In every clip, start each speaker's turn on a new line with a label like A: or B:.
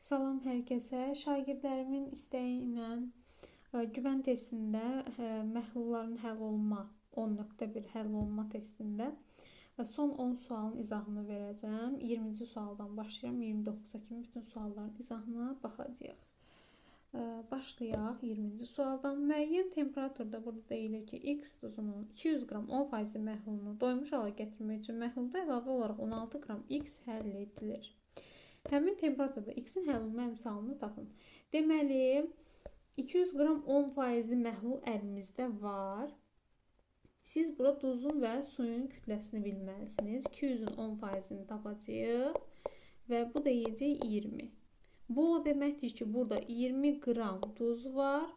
A: Salam hər kəsə. Şagirdlərimin istəyi ilə güvən testində məhlulların həll olma 10.1 həll olma testində son 10 sualın izahını verəcəm. 20-ci sualdan başlayıram. 29-a kimi bütün sualların izahına baxacağıq. Başlayaq 20-ci sualdan. Müəyyən temperaturda burada deyilir ki, X duzunun 200 qram 10% məhlulunu doymuş hala gətirmək üçün məhlulda əlavə olaraq 16 qram X həll edilir. Həmin temperaturda X-in həll olunma əmsalını tapın. Deməli, 200 qram 10%li məhlul əlimizdə var. Siz burada duzun və suyun kütləsini bilməlisiniz. 200-ün 10%-ni tapacağıq və bu da yiyəcək 20. Bu o deməkdir ki, burada 20 qram duz var.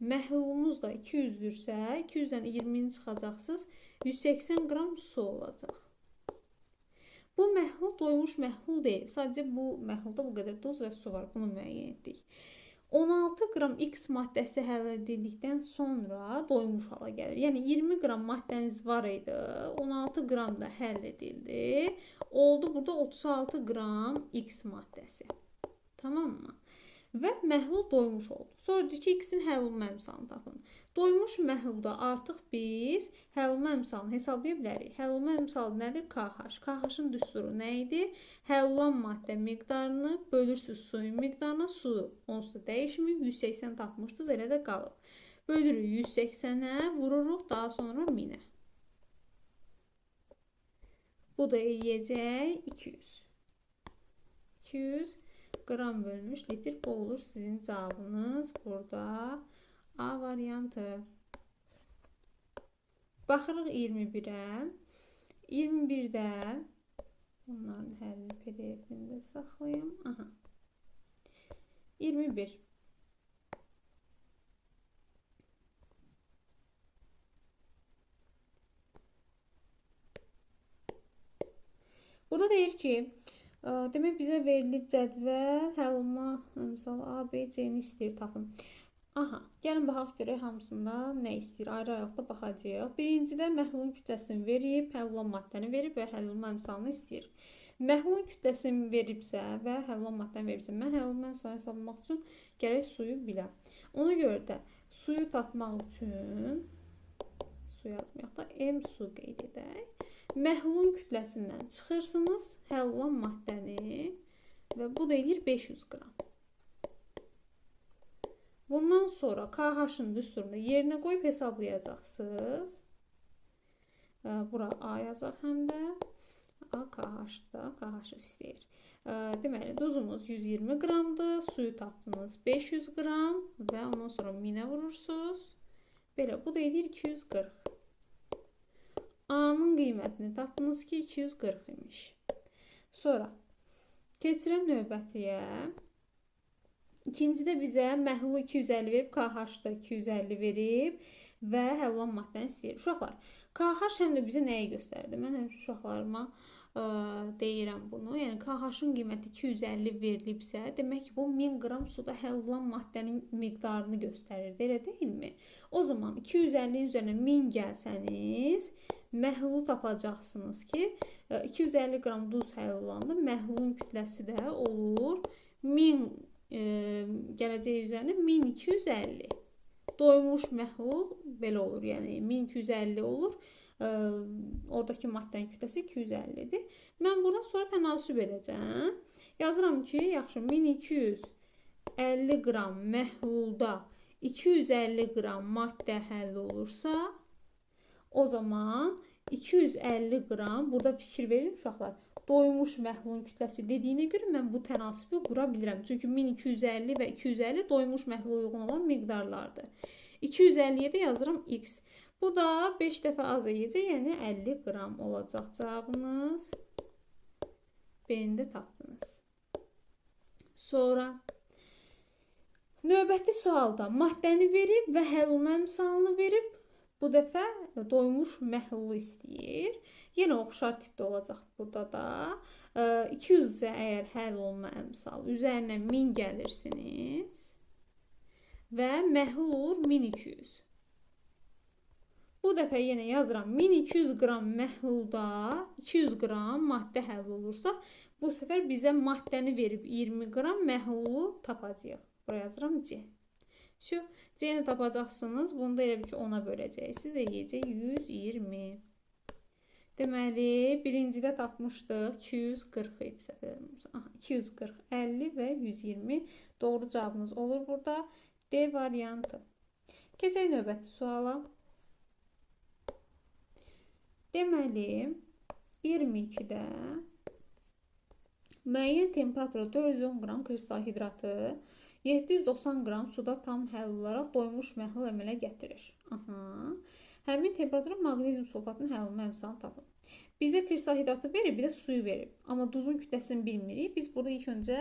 A: Məhlulumuz da 200-dürsə, 200-dən 20-ni çıxacaqsınız, 180 qram su olacaq. Bu məhlul doymuş məhlul deyil. Sadəcə bu məhlulda bu qədər duz və su var. Bunu müəyyən etdik. 16 qram X maddəsi həll edildikdən sonra doymuş hala gəlir. Yəni 20 qram maddəniz var idi. 16 qram da həll edildi. Oldu burada 36 qram X maddəsi. Tamam mı? Və məhlul doymuş oldu. Sonra deyir ki, X-in həll olunma əmsalını tapın. Doymuş məhlulda artıq biz həll olunma əmsalını hesablaya bilərik. Həll olunma əmsalı nədir? KH. KH-ın düsturu nə idi? Həll olunan maddə miqdarını bölürsünüz suyun miqdarına. Su onsuz da dəyişməyib. 180 tapmışdınız, elə də qalıb. Bölürük 180-ə, vururuq daha sonra 1000-ə. Bu da yiyəcək 200. 200 qram bölmüş litr. Bu olur sizin cavabınız burada A variantı. Baxırıq 21-ə. 21-də bunların həlli PDF-ində saxlayım. Aha. 21. Burada deyir ki, demək bizə verilib cədvəl həll olunma əmsalı A, B, C-ni istəyir tapın. Aha, gəlin baxaq görək hamısında nə istəyir. Ayrı-ayrılıqda baxacağıq. Birincidə məhlulun kütləsini verib, həll olunan maddəni verib və həll olunma əmsalını istəyir. Məhlulun kütləsini veribsə və həll olunan maddəni veribsə, mən həll olunma əmsalını hesablamaq üçün gərək suyu biləm. Ona görə də suyu tapmaq üçün su yazmayaq da M su qeyd edək. Məhlulun kütləsindən çıxırsınız həll olunan maddəni və bu da edir 500 qram. Bundan sonra KH-ın düsturunu yerinə qoyub hesablayacaqsınız. Bura A yazaq həm də. A KH-da, KH istəyir. Deməli, duzumuz 120 qramdır, suyu tapdınız 500 qram və ondan sonra 1000-ə vurursunuz. Belə, bu da edir 240. A-nın qiymətini tapdınız ki, 240 imiş. Sonra, keçirəm növbətiyə. İkincidə bizə məhlulu 250 verib, KH-da 250 verib və həll olunan maddəni istəyir. Uşaqlar, KH həm də bizə nəyi göstərdi? Mən həmişə uşaqlarıma deyirəm bunu. Yəni, KH-ın qiyməti 250 verilibsə, demək ki, bu 1000 qram suda həll olunan maddənin miqdarını göstərir. Elə deyilmi? O zaman 250-nin üzərinə 1000 gəlsəniz, məhlulu tapacaqsınız ki, 250 qram duz həll olanda məhlulun kütləsi də olur 1000 gələcək üzərinə 1250. Doymuş məhlul belə olur, yəni 1250 olur. Oradakı maddənin kütləsi 250-dir. Mən buradan sonra tənasüb edəcəm. Yazıram ki, yaxşı, 1250 qram məhlulda 250 qram maddə həll olursa, o zaman 250 qram, burada fikir verin uşaqlar, doymuş məhlulun kütləsi dediyinə görə mən bu tənasibi qura bilirəm. Çünki 1250 və 250 doymuş məhlula uyğun olan miqdarlardır. 250-yə də yazıram X. Bu da 5 dəfə az yiyəcək, yəni 50 qram olacaq cavabınız. B-ni də tapdınız. Sonra, növbəti sualda maddəni verib və həll olunan əmsalını verib. Bu dəfə doymuş məhlulu istəyir. Yenə oxşar tipdə olacaq burada da. 200-ə əgər həll olunma əmsalı üzərinə 1000 gəlirsiniz və məhlul olur 1200. Bu dəfə yenə yazıram 1200 qram məhlulda 200 qram maddə həll olursa, Bu sefer bizə maddəni verib 20 qram, məhlulu tapacağıq. Buraya yazıram C. Şu C-ni tapacaqsınız. Bunu da elə bir ki 10-a böləcəksiniz. Eləyəcək 120. Deməli, birincidə tapmışdıq 240 idi. Səhv eləmirəmsə. 240, 50 və 120 doğru cavabımız olur burada. D variantı. Keçək növbəti suala. Deməli, 22-də müəyyən temperaturda 410 qram kristal hidratı 790 qram suda tam həll olaraq doymuş məhlul əmələ gətirir. Həmin temperatura maqnezium sulfatının həll olma əmsalını tapın. Bizə kristal hidratı verib, bir də suyu verib. Amma duzun kütləsini bilmirik. Biz burada ilk öncə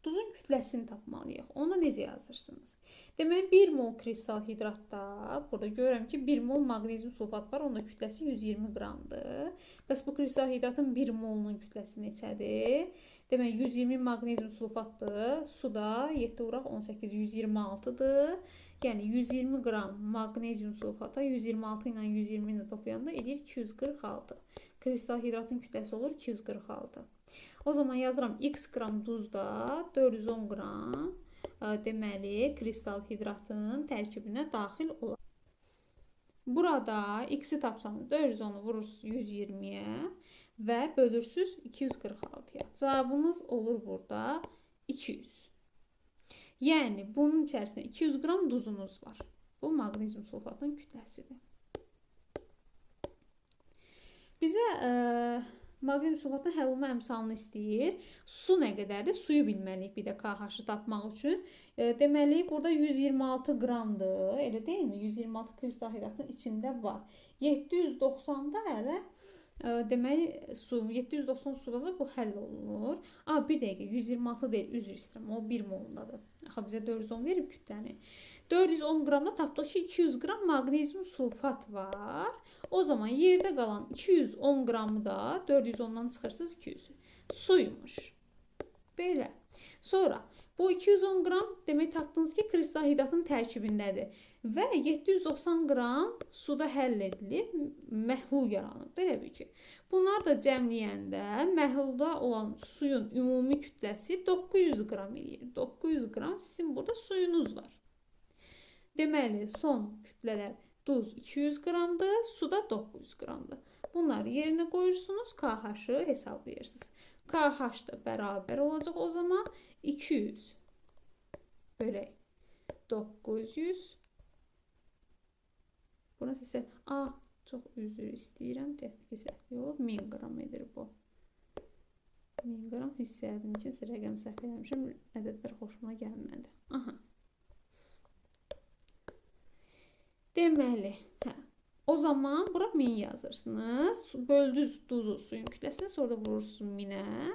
A: duzun kütləsini tapmalıyıq. Onu necə yazırsınız? Deməli, 1 mol kristal hidratda, burada görürəm ki, 1 mol maqnezium sulfat var. Onun da kütləsi 120 qramdır. Bəs bu kristal hidratın 1 molunun kütləsi neçədir? Demək, 120 maqnezium sulfatdır. Suda 7 vuraq 18, 126-dır. Yəni, 120 qram maqnezium sulfata 126 ilə 120 ilə toplayanda edir 246. Kristal hidratın kütləsi olur 246. O zaman yazıram x qram duzda 410 qram deməli kristal hidratın tərkibinə daxil olar. Burada x-i tapsanız 410-u vurursunuz 120-yə və bölürsünüz 246-ya. Cavabınız olur burada 200. Yəni bunun içərisində 200 qram duzunuz var. Bu maqnezium sulfatın kütləsidir. Bizə maqnezium sulfatın həll olma əmsalını istəyir. Su nə qədərdir? Suyu bilməliyik bir də KH-ı tapmaq üçün. Deməli, burada 126 qramdır. Elə deyilmi? 126 kristal hidratın içində var. 790-da hələ deməli, su, 790 suda da bu həll olunur. Bir dəqiqə, 126 deyil, üzr istəyirəm. O 1 molundadır. Axı bizə 410 verib kütləni. 410 qramda tapdıq ki, 200 qram maqnezium sulfat var. O zaman yerdə qalan 210 qramı da 410-dan çıxırsınız 200. Suymuş. Belə. Sonra bu 210 qram demək tapdınız ki, kristal hidratın tərkibindədir. Və 790 qram suda həll edilib, məhlul yaranıb. Belə bir ki, bunlar da cəmləyəndə məhlulda olan suyun ümumi kütləsi 900 qram eləyir. 900 qram sizin burada suyunuz var. Deməli, son kütlələr duz 200 qramdır, suda 900 qramdır. Bunları yerinə qoyursunuz, KH-ı hesablayırsınız. KH da bərabər olacaq o zaman 200 bölək 900. Burası isə, çox üzr istəyirəm, dəqiqə yox, 1000 qram edir bu. 1000 qram hissələdim ki, rəqəm səhv eləmişəm, ədədlər xoşuma gəlmədi. Deməli, o zaman bura 1000 yazırsınız. Böldünüz duzu suyun kütləsini, sonra da vurursunuz 1000-ə.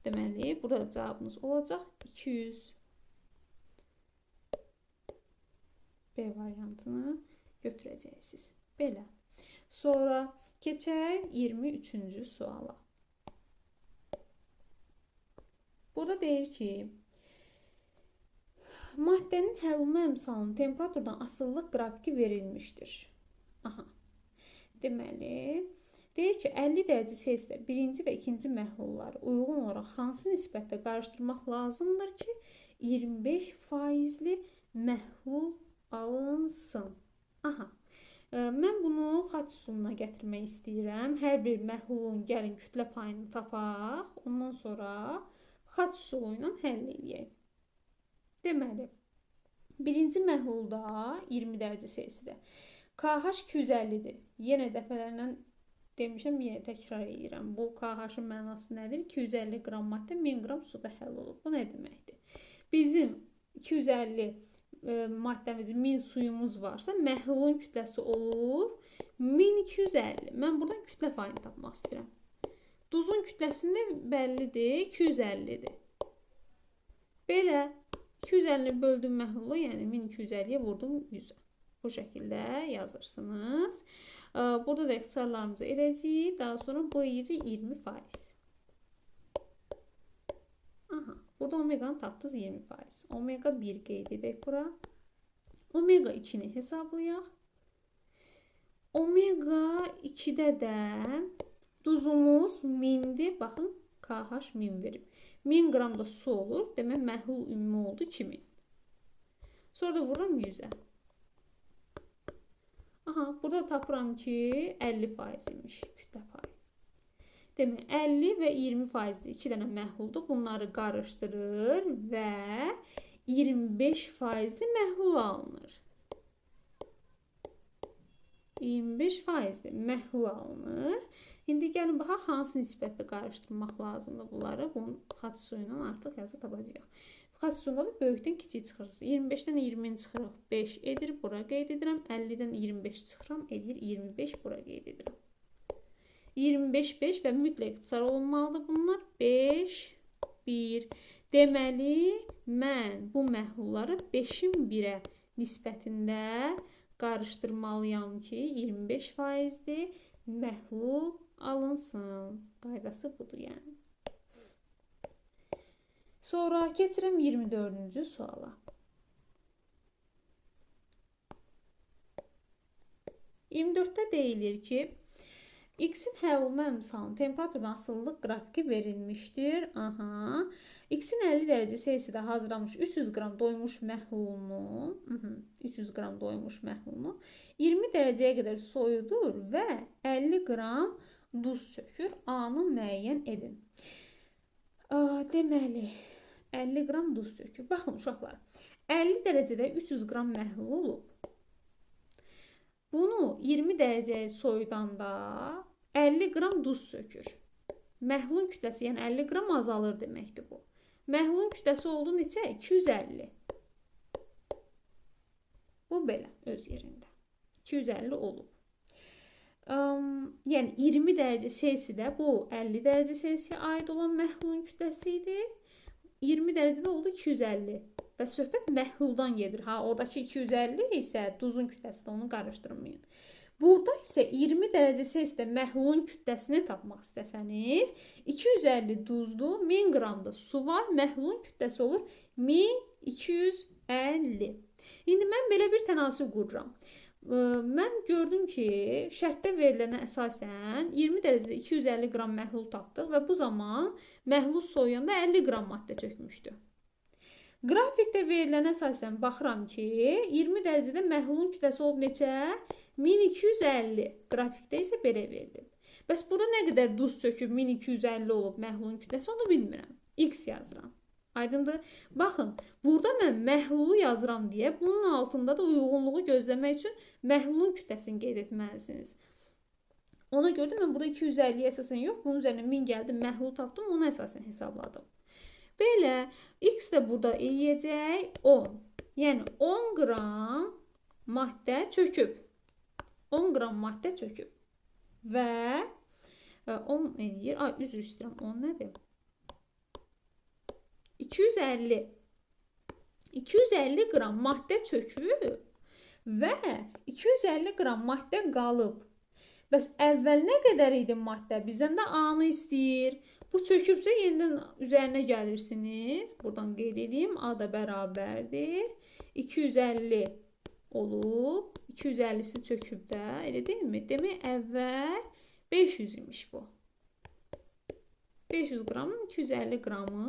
A: Deməli, burada cavabınız olacaq 200. B variantını götürəcəksiniz. Belə. Sonra keçək 23-cü suala. Burada deyir ki, maddənin həll olma əmsalının temperaturdan asılılıq qrafiki verilmişdir. Deməli, deyir ki, 50 dərəcə Selsidə birinci və ikinci məhlulları uyğun olaraq hansı nisbətdə qarışdırmaq lazımdır ki, 25%li məhlul alınsın. Mən bunu xaç üsuluna gətirmək istəyirəm. Hər bir məhlulun gəlin kütlə payını tapaq. Ondan sonra xaç üsulu ilə həll edək. Deməli, birinci məhlulda 20 dərəcə Selsidə KH 250-dir. Yenə dəfələrlə demişəm, yenə təkrar edirəm. Bu KH-ın mənası nədir? 250 qram maddə 1000 qram suda həll olub. Bu nə deməkdir? Bizim 250 maddəmizin 1000 suyumuz varsa, məhlulun kütləsi olur 1250. Mən buradan kütlə payını tapmaq istəyirəm. Duzun kütləsində bəllidir, 250-dir. Belə 250 böldüm məhlulu, yəni 1250-yə vurdum 100-ə. Bu şəkildə yazırsınız. Burada da ixtisarlarımızı edəcəyik. Daha sonra boyayacaq 20%. Burada omeganı tapdınız 20%. Omega 1 qeyd edək bura. Omega 2-ni hesablayaq. Omega 2-də də duzumuz 1000-dir. Baxın, KH 1000 verib. 1000 qram da su olur. Demək məhlul ümumi oldu 2000. Sonra da vururam 100-ə. Aha, burada tapıram ki 50% imiş kütlə payı. Demək 50 və 20%dir. 2 dənə məhluldur. Bunları qarışdırır və 25%li məhlul alınır. 25%li məhlul alınır. İndi gəlin baxaq hansı nisbətdə qarışdırmaq lazımdır bunları. Bunun xaç suyu ilə artıq yazı tapacağıq. Xaç suyunda da böyükdən kiçik çıxır. 25-dən 20-ni çıxırıq. 5 edir. Bura qeyd edirəm. 50-dən 25 çıxıram. Edir 25. Bura qeyd edirəm. 25, 5 və mütləq ixtisar olunmalıdır bunlar. 5, 1. Deməli, mən bu məhlulları 5-in 1-ə nisbətində qarışdırmalıyam ki, 25%-dir məhlul alınsın. Qaydası budur yəni. Sonra keçirəm 24-cü suala. 24-də deyilir ki, X-in həll olma əmsalının temperaturdan asılılıq qrafiki verilmişdir. Aha. X-in 50 dərəcə Selsidə hazırlanmış 300 qram doymuş məhlulunu, 20 dərəcəyə qədər soyudur və 50 qram duz çökür. A-nı müəyyən edin. Deməli, 50 qram duz çökür. Baxın uşaqlar, 50 dərəcədə 300 qram məhlul olub. Bunu 20 dərəcəyə soyudanda 50 qram duz sökür. Məhlulun kütləsi, yəni 50 qram azalır deməkdir bu. Məhlulun kütləsi oldu neçə? 250. Bu belə öz yerində. 250 olub. Yəni 20 dərəcə Selsidə bu 50 dərəcə Selsiyə aid olan məhlulun kütləsi idi. 20 dərəcədə oldu 250. Və söhbət məhluldan gedir. Ha, oradakı 250 isə duzun kütləsidir, onu qarışdırmayın. Burada isə 20 dərəcə Selsidə məhlulun kütləsini tapmaq istəsəniz, 250 duzlu, 1000 qram da su var, məhlulun kütləsi olur 1250. İndi mən belə bir tənasüb qururam. Mən gördüm ki, şərtdə verilənə əsasən 20 dərəcədə 250 qram məhlul tapdıq və bu zaman məhlul soyuyanda 50 qram maddə çökmüşdü. Qrafikdə verilənə əsasən baxıram ki, 20 dərəcədə məhlulun kütləsi olub neçə? 1250. Qrafikdə isə belə verilib. Bəs burada nə qədər duz çöküb 1250 olub məhlulun kütləsi, onu bilmirəm. X yazıram. Aydındır? Baxın, burada mən məhlulu yazıram deyə, bunun altında da uyğunluğu gözləmək üçün məhlulun kütləsini qeyd etməlisiniz. Ona görə də mən burada 250-yə əsasən yox, bunun üzərinə 1000 gəldim, məhlulu tapdım, onu əsasən hesabladım. Belə, X də burada eləyəcək 10. Yəni 10 qram maddə çöküb. 10 qram maddə çöküb. Və 10 eləyir. Ay, üzr istəyirəm. 10 nədir? 250 qram maddə çöküb və 250 qram maddə qalıb. Bəs əvvəl nə qədər idi maddə? Bizdən də A-nı istəyir. Bu çökübsə yenidən üzərinə gəlirsiniz. Buradan qeyd edeyim. A da bərabərdir. 250 olub. 250-si çöküb də. Elə deyilmi? Demək əvvəl 500 imiş bu. 500 qramın 250 qramı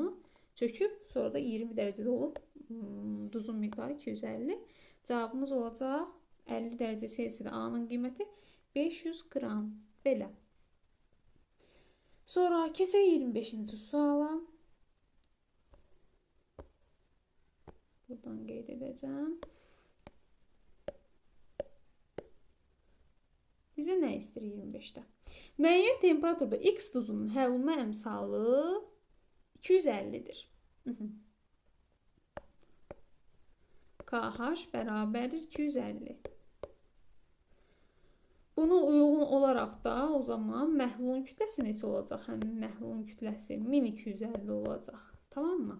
A: çöküb. Sonra da 20 dərəcədə olub. Duzun miqdarı 250. Cavabımız olacaq 50 dərəcə Selsidə A-nın qiyməti 500 qram. Belə. Sonra keçək 25-ci suala. Buradan qeyd edəcəm. Bizə nə istəyir 25-də? Müəyyən temperaturda X duzunun həll olma əmsalı 250-dir. KH bərabərdir 250. Buna uyğun olaraq da o zaman məhlulun kütləsi neçə olacaq? Həmin məhlulun kütləsi 1250 olacaq. Tamam mı?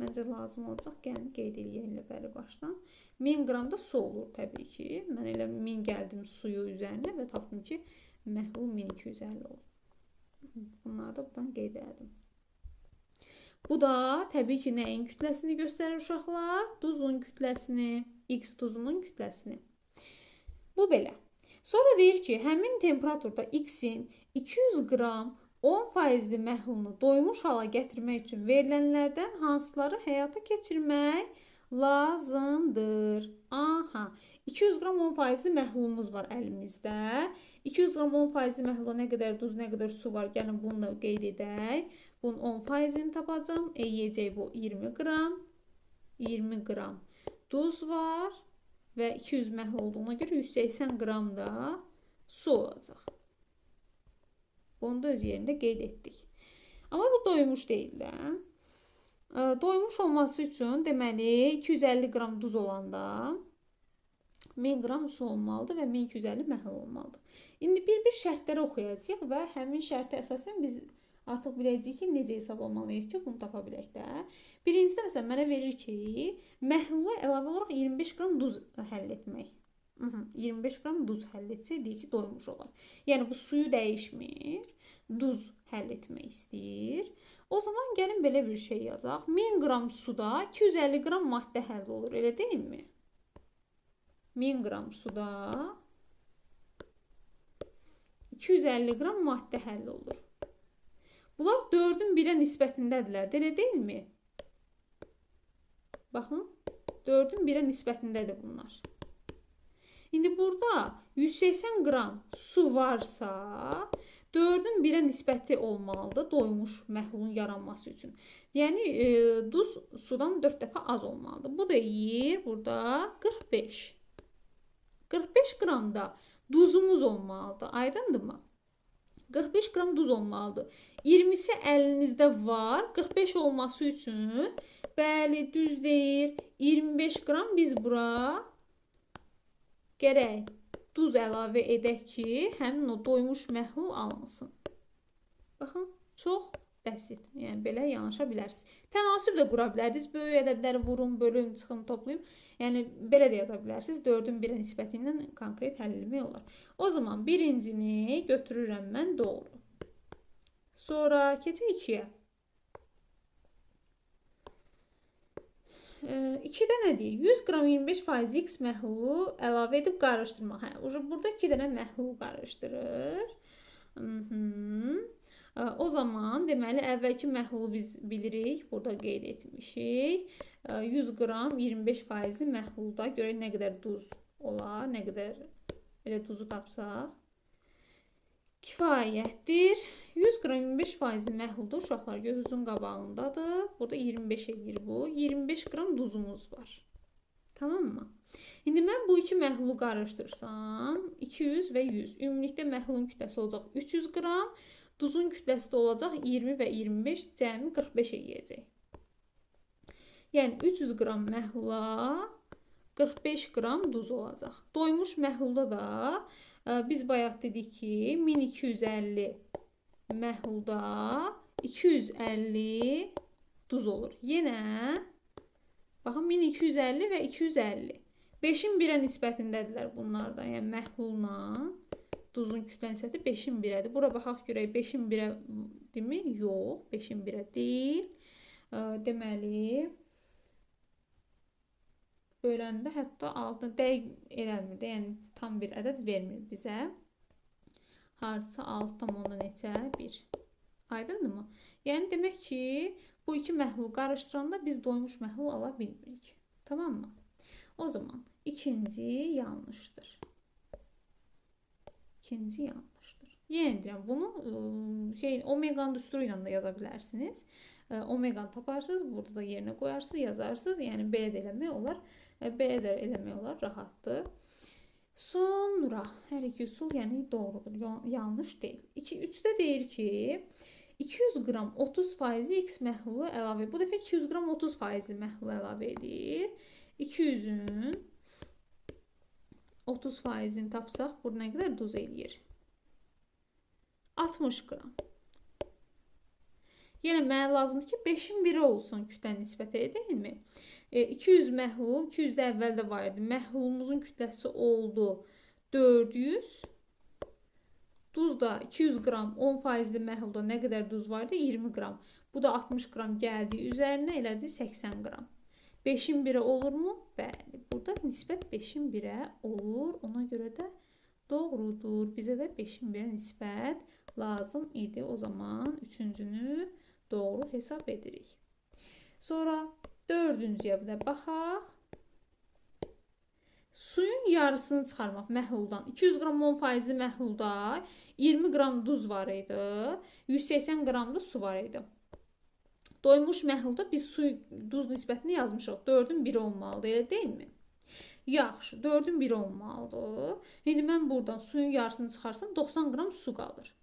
A: Məncə lazım olacaq. Gəlin qeyd eləyək elə bəri başdan. 1000 qram da su olur təbii ki. Mən elə 1000 gəldim suyu üzərinə və tapdım ki, məhlul 1250 olur. Bunları da buradan qeyd elədim. Bu da təbii ki, nəyin kütləsini göstərir uşaqlar? Duzun kütləsini, X duzunun kütləsini. Bu belə. Sonra deyir ki, həmin temperaturda X-in 200 qram 10% məhlulunu doymuş hala gətirmək üçün verilənlərdən hansıları həyata keçirmək lazımdır? Aha, 200 qram 10% məhlulumuz var əlimizdə. 200 qram 10% məhlula nə qədər duz, nə qədər su var? Gəlin bunu da qeyd edək. Bunun 10%-ni tapacağım. Yeyəcək bu 20 qram. 20 qram duz var və 200 məhlul olduğuna görə 180 qram da su olacaq. Bunu da öz yerində qeyd etdik. Amma bu doymuş deyil də. Doymuş olması üçün deməli 250 qram duz olanda 1000 qram su olmalıdır və 1250 məhlul olmalıdır. İndi bir-bir şərtləri oxuyacağıq və həmin şərtə əsasən biz artıq biləcəyik ki, necə hesablamalıyıq ki, bunu tapa bilək də. Birincidə məsələn mənə verir ki, məhlula əlavə olaraq 25 qram duz həll etmək. 25 qram duz həll etsək, deyir ki, doymuş olar. Yəni bu suyu dəyişmir, duz həll etmək istəyir. O zaman gəlin belə bir şey yazaq. 1000 qram suda 250 qram maddə həll olur, elə deyilmi? 1000 qram suda 250 qram maddə həll olur. Bunlar 4-ün 1-ə nisbətindədirlər, elə deyilmi? Baxın, 4-ün 1-ə nisbətindədir bunlar. İndi burada 180 qram su varsa 4-ün 1-ə nisbəti olmalıdır doymuş məhlulun yaranması üçün. Yəni duz sudan 4 dəfə az olmalıdır. Bu da deyir burada 45. 45 qram da duzumuz olmalıdır. Aydındırmı? 45 qram duz olmalıdır. 20'si əlinizdə var. 45 olması üçün bəli düz deyir. 25 qram biz bura gərək duz əlavə edək ki, həmin o doymuş məhlul alınsın. Baxın, çox bəsit. Yəni belə yanaşa bilərsiniz. Tənasib də qura bilərsiniz. Böyük ədədləri vurun, bölün, çıxın, toplayın. Yəni belə də yaza bilərsiniz. 4-ün 1-ə nisbəti ilə konkret həll etmək olar. O zaman birincini götürürəm mən doğru. Sonra keçək 2-yə. 2-də nə deyir? 100 qram 25% X məhlulu əlavə edib qarışdırmaq. Burada 2 dənə məhlul qarışdırır. O zaman deməli əvvəlki məhlulu biz bilirik. Burada qeyd etmişik. 100 qram 25% məhlulda görək nə qədər duz olar, nə qədər elə duzu tapsaq kifayətdir. 100 qram 25% məhlulda uşaqlar gözünüzün qabağındadır. Burada 25 edir bu. 25 qram duzumuz var. Tamam mı? İndi mən bu iki məhlulu qarışdırsam 200 və 100. Ümumilikdə məhlulun kütləsi olacaq 300 qram. Duzun kütləsi də olacaq 20 və 25 cəmi 45 eləyəcək. Yəni 300 qram məhlula 45 qram duz olacaq. Doymuş məhlulda da biz bayaq dedik ki 1250 məhlulda 250 duz olur. Yenə baxın 1250 və 250. 5-in 1-ə nisbətindədirlər bunlardan. Yəni məhlulla duzun kütlə nisbəti 5-in 1-ədir. Bura baxaq görək 5-in 1-ə deyilmi? Yox, 5-in 1-ə deyil. Deməli böləndə hətta altına dəqiq eləmir də, yəni tam bir ədəd vermir bizə. Hardasa 6,1 neçə? 1. Aydındırmı? Yəni demək ki, bu iki məhlulu qarışdıranda biz doymuş məhlul ala bilmirik. Tamam mı? O zaman ikinci yanlışdır. İkinci yanlışdır. Yenə deyirəm, bunu omeqanın düsturu ilə də yaza bilərsiniz. Omeqanı taparsınız, burada da yerinə qoyarsınız, yazarsınız. Yəni belə də eləmək olar. Belə də eləmək olar, rahatdır. Sonra hər iki üsul yəni doğrudur, yanlış deyil. 3-də deyir ki 200 qram 30% X məhlulu əlavə. Bu dəfə 200 qram 30% məhlulu əlavə edir. 200-ün 30%-ni tapsaq, burada nə qədər duz eləyir? 60 qram. Yəni mənə lazımdır ki 5-in 1-i olsun kütlə nisbəti, deyilmi? 200 məhlul, 200-də əvvəldə var idi. Məhlulumuzun kütləsi oldu 400. Duz da 200 qram 10%li məhlulda nə qədər duz vardı? 20 qram. Bu da 60 qram gəldi. Üzərinə elədi 80 qram. 5-in 1-ə olurmu? Bəli. Burada nisbət 5-in 1-ə olur. Ona görə də doğrudur. Bizə də 5-in 1-ə nisbət lazım idi. O zaman üçüncünü doğru hesab edirik. Sonra dördüncüyə bir də baxaq. Suyun yarısını çıxarmaq məhluldan. 200 qram 10%li məhlulda 20 qram duz var idi. 180 qram da su var idi. Doymuş məhlulda biz su duz nisbətini yazmışıq. 4-ün 1 olmalıdır, elə deyilmi? Yaxşı, 4-ün 1 olmalıdır. İndi mən buradan suyun yarısını çıxarsam 90 qram su qalır.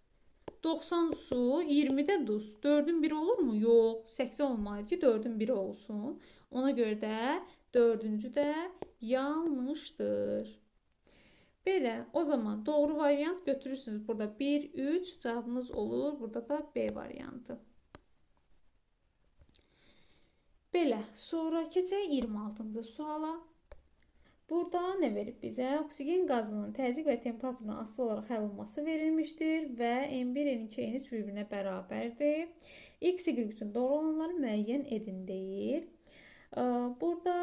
A: 90 su, 20 də duz. 4-ün 1 olurmu? Yox. 80 olmalıdır ki, 4-ün 1 olsun. Ona görə də 4-cü də yanlışdır. Belə, o zaman doğru variant götürürsünüz. Burada 1, 3 cavabınız olur. Burada da B variantı. Belə, sonra keçək 26-cı suala. Burada nə verib bizə? Oksigen qazının təzyiq və temperaturuna asılı olaraq həll olunması verilmişdir və N1, N2, N3 bir-birinə bərabərdir. X, Y üçün doğru olanları müəyyən edin deyir. Burada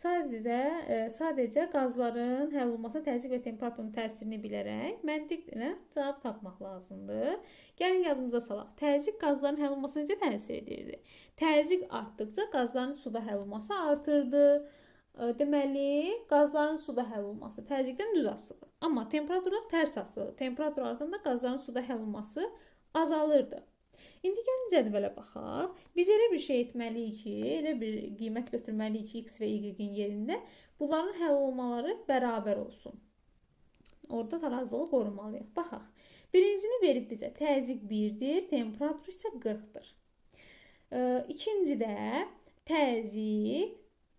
A: sadəcə qazların həll olunmasına təzyiq və temperaturun təsirini bilərək məntiqlə cavab tapmaq lazımdır. Gəlin yadımıza salaq. Təzyiq qazların həll olunmasına necə təsir edirdi? Təzyiq artdıqca qazların suda həll olunması artırdı. Deməli, qazların suda həll olunması təzyiqdən düz asılıdır. Amma temperaturdan tərs asılıdır. Temperatur artanda qazların suda həll olunması azalırdı. İndi gəlin cədvələ baxaq. Biz elə bir şey etməliyik ki, elə bir qiymət götürməliyik ki, X və Y-in yerində bunların həll olmaları bərabər olsun. Orada tarazlığı qorumalıyıq. Baxaq. Birincini verib bizə təzyiq 1-dir, temperatur isə 40-dır. İkincidə təzyiq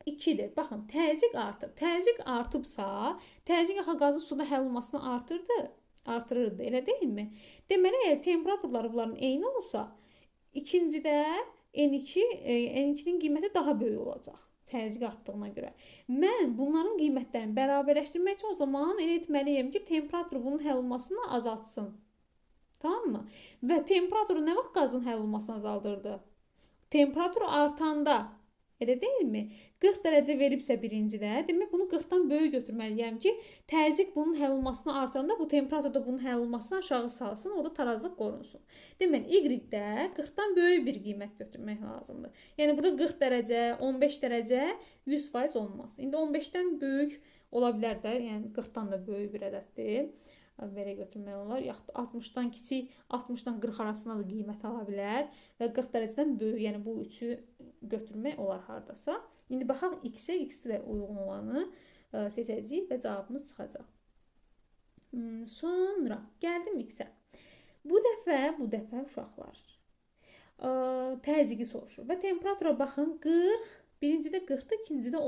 A: 2'dir. Baxın, təzyiq artıb. Təzyiq artıbsa, təzyiq axı qazın suda həll olmasını artırırdı, elə deyilmi? Deməli, əgər temperaturları bunların eyni olsa, ikincidə N2-nin qiyməti daha böyük olacaq. Təzyiq artdığına görə. Mən bunların qiymətlərini bərabərləşdirmək üçün o zaman elə etməliyəm ki, temperatur bunun həll olmasını azaltsın. Tamam mı? Və temperaturu nə vaxt qazın həll olmasını azaldırdı? Temperatur artanda. Elə deyilmi? 40 dərəcə veribsə birincidə, demək bunu 40-dan böyük götürməliyəm ki, təzyiq bunun həll olmasını artıranda bu temperaturda bunun həll olmasını aşağı salsın, orada tarazlıq qorunsun. Deməli, Y-də 40-dan böyük bir qiymət götürmək lazımdır. Yəni burada 40 dərəcə, 15 dərəcə 100% olmaz. İndi 15-dən böyük ola bilər də, yəni 40-dan da böyük bir ədəddir. Belə götürmək olar. Yaxud 60-dan kiçik, 60-dan 40 arasında da qiymət ala bilər və 40 dərəcədən böyük, yəni bu üçü götürmək olar hardasa. İndi baxaq X-ə, X-də uyğun olanı seçəcəyik və cavabımız çıxacaq. Sonra gəldim X-ə. Bu dəfə uşaqlar təzyiqi soruşur və temperatura baxın 40. Birincidə 40'dır, ikincidə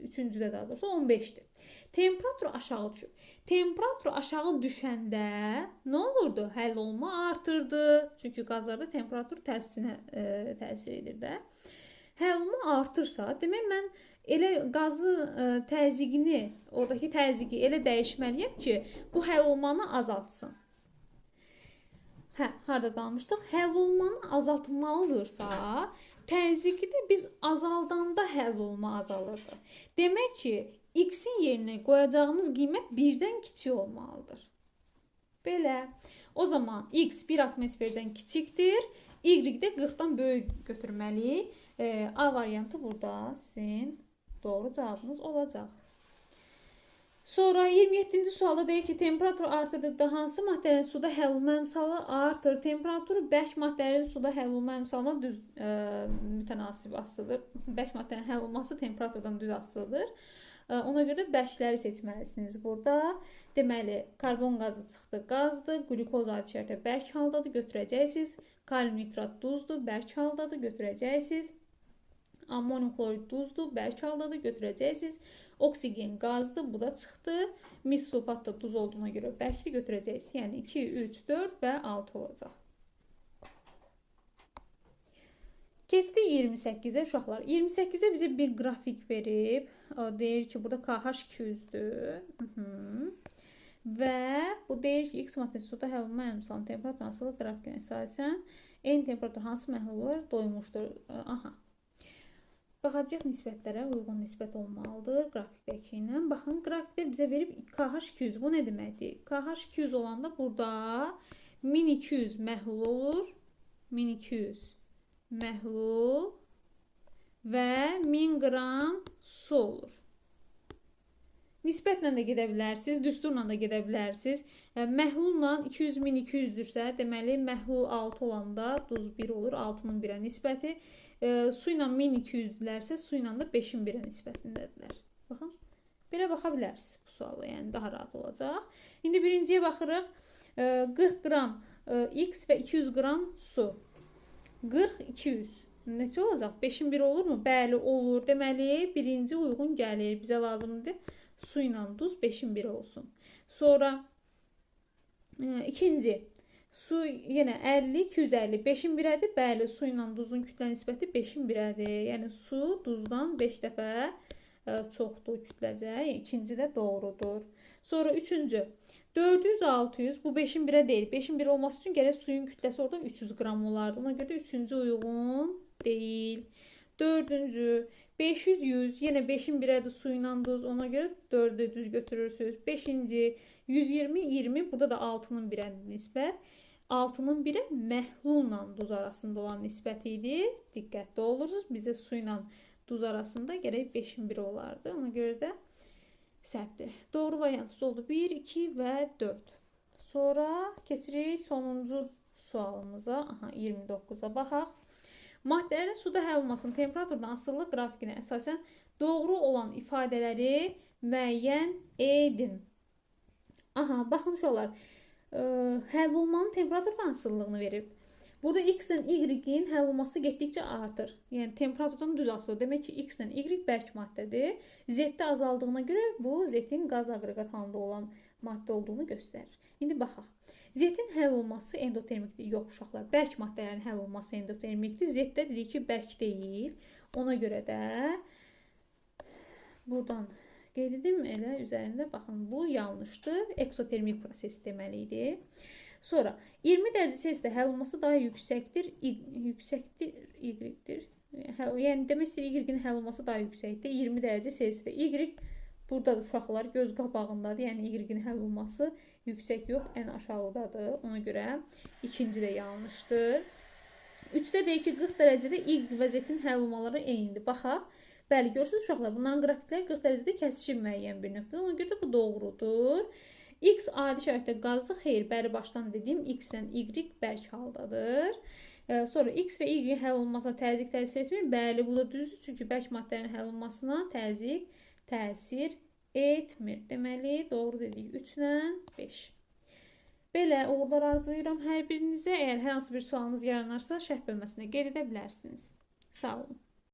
A: 3-cüdə daha doğrusu 15'dir. Temperatur aşağı düşür. Temperatur aşağı düşəndə nə olurdu? Həll olma artırdı. Çünki qazlarda temperatur tərsinə təsir edir də. Həll olma artırsa, demək mən elə qazı təzyiqini, oradakı təzyiqi elə dəyişməliyəm ki, bu həll olmanı azaltsın. Harada qalmışdıq? Həll olmanı azaltmalıdırsa, təzyiqi də biz azaldanda həll olma azalırdı. Demək ki, X-in yerinə qoyacağımız qiymət 1-dən kiçik olmalıdır. Belə. O zaman X 1 atmosferdən kiçikdir. Y də 40-dan böyük götürməliyik. A variantı burada sizin doğru cavabınız olacaq. Sonra 27-ci sualda deyir ki, temperatur artırdıqda hansı maddələrin suda həll olma əmsalı artır? Temperaturu bərk maddələrin suda həll olma əmsalına düz mütənasib asılıdır. Bərk maddələrin həll olması temperaturdan düz asılıdır. Ona görə bərkləri seçməlisiniz burada. Deməli, karbon qazı çıxdı, qazdır. Glukoz adicərdə bərk haldadır, götürəcəksiniz. Kalium nitrat duzdur, bərk haldadır, götürəcəksiniz. Ammonium klorid duzdur, bərk haldadır, götürəcəksiniz. Oksigen qazdır, bu da çıxdı. Mis sulfat da duz olduğuna görə bərkli götürəcəksiniz. Yəni 2, 3, 4 və 6 olacaq. Keçdi 28-ə uşaqlar. 28-də bizə bir qrafik verib. Deyir ki, burada KH 200-dür. Və bu deyir ki, X maddəsi suda həll olma əmsalının temperatur asılı qrafikinə əsasən eyni temperatur hansı məhlullar doymuşdur? Baxacaq nisbətlərə uyğun nisbət olmalıdır qrafikdəki ilə. Baxın, qrafikdə bizə verib KH 200. Bu nə deməkdir? KH 200 olanda burada 1200 məhlul olur. 1200 məhlul və 1000 qram su olur. Nisbətlə də gedə bilərsiniz, düsturla da gedə bilərsiniz. Məhlulla 200 1200-dürsə, deməli məhlul 6 olanda duz 1 olur, 6-nın 1-ə nisbəti. Su ilə 1200-dürlərsə, su ilə də 5-in 1-ə nisbətindədirlər. Baxın, belə baxa bilərsiniz bu suala, yəni daha rahat olacaq. İndi birinciyə baxırıq. 40 qram X və 200 qram su. 40-200. Neçə olacaq? 5-in 1 olurmu? Bəli, olur. Deməli, birinci uyğun gəlir. Bizə lazımdır su ilə duz 5-in 1 olsun. Sonra ikinci. Su yenə 50-250. 5-in 1-ədir. Bəli, su ilə duzun kütlə nisbəti 5-in 1-ədir. Yəni, su duzdan 5 dəfə çoxdur kütləcə. Yəni, ikinci də doğrudur. Sonra üçüncü. 400-600 bu 5-in 1-ə deyil. 5-in 1 olması üçün gərək suyun kütləsi oradan 300 qram olardı. Ona görə üçüncü uyğun deyil. Dördüncü 500-100 yenə 5-in 1-ədir su ilə duz. Ona görə 4-ü düz götürürsünüz. Beşinci 120-20 burada da 6-nın 1-ə nisbət. 6-nın 1-ə məhlulla duz arasında olan nisbət idi. Diqqətli olursunuz. Bizə su ilə duz arasında gərək 5-in 1 olardı. Ona görə də səhvdir. Doğru variantımız oldu 1, 2 və 4. Sonra keçirik sonuncu sualımıza. 29-a baxaq. Maddələrin suda həll olmasının temperaturdan asılılıq qrafikinə əsasən doğru olan ifadələri müəyyən edin. Baxın uşaqlar. Həll olmanın temperaturdan asıllığını verib. Burada X-lə Y-in həll olması getdikcə artır. Yəni, temperaturdan düz asılı. Demək ki, X-lə Y bərk maddədir. Z-də azaldığına görə bu Z-in qaz aqreqat halında olan maddə olduğunu göstərir. İndi baxaq. Z-in həll olması endotermikdir. Yox, uşaqlar. Bərk maddələrin həll olması endotermikdir. Z-də dedik ki, bərk deyil. Ona görə də buradan qeyd edim elə üzərində. Baxın, bu yanlışdır. Eksotermik proses deməli idi. Sonra 20 dərəcə Selsidə həll olması daha yüksəkdir. Y-dir. Yəni demək istəyir Y-in həll olması daha yüksəkdir. 20 dərəcə Selsidə. Y burada uşaqlar göz qabağındadır. Yəni Y-in həll olması yüksək yox, ən aşağıdadır. Ona görə ikinci də yanlışdır. 3-də deyək ki, 40 dərəcədə Y və Z-in həll olmaları eynidir. Baxaq. Bəli, görürsünüz uşaqlar, bunların qrafikləri 40 dərəcədə kəsişir müəyyən bir nöqtədə. Ona görə də bu doğrudur. X adi şəraitdə qazdır. Xeyr, bəri başdan dediyim X-lə Y bərk haldadır. Sonra X və Y-in həll olmasına təzyiq təsir etmir. Bəli, bu da düzdür. Çünki bərk maddələrin həll olmasına təzyiq təsir etmir. Deməli, doğru dedik 3-lə 5. Belə uğurlar arzulayıram hər birinizə. Əgər hər hansı bir sualınız yaranarsa, şərh bölməsində qeyd edə bilərsiniz. Sağ olun.